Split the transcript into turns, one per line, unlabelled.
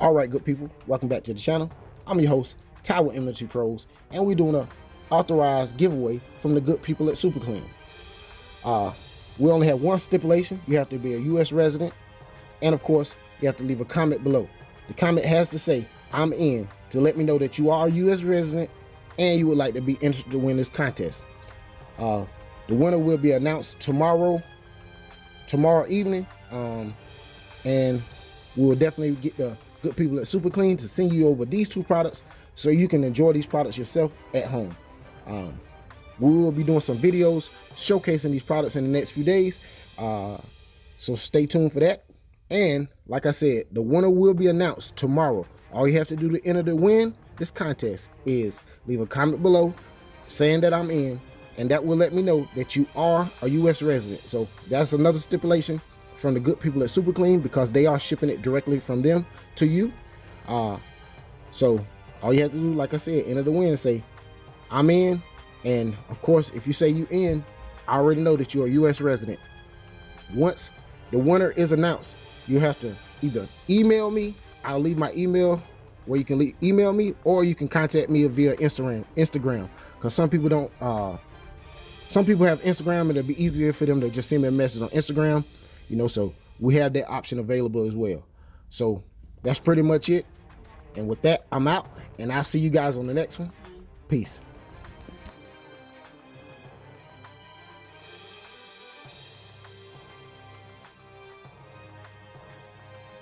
All right, good people, welcome back to the channel. I'm your host, Ty with Multipurpose, and we're doing a authorized giveaway from the good people at Super Clean. We only have one stipulation. You have to be a U.S. resident, and of course, you have to leave a comment below. The comment has to say, "I'm in," to let me know that you are a U.S. resident and you would like to be entered to win this contest. The winner will be announced tomorrow evening, and we will definitely get the good people at Super Clean to send you over these two products so you can enjoy these products yourself at home. We will be doing some videos showcasing these products in the next few days, so stay tuned for that. And like I said, the winner will be announced tomorrow. All you have to do to enter to win this contest is leave a comment below saying that I'm in, and that will let me know that you are a U.S. resident. So that's another stipulation from the good people at Super Clean, because they are shipping it directly from them to you. So all you have to do, like I said, enter the win and say, "I'm in." And of course, if you say you in, I already know that you're a U.S. resident. Once the winner is announced, you have to either email me. I'll leave my email where you can email me, or you can contact me via Instagram, because some people don't. Some people have Instagram, and it'll be easier for them to just send me a message on Instagram. You know, so we have that option available as well. So that's pretty much it. And with that, I'm out, and I'll see you guys on the next one. Peace.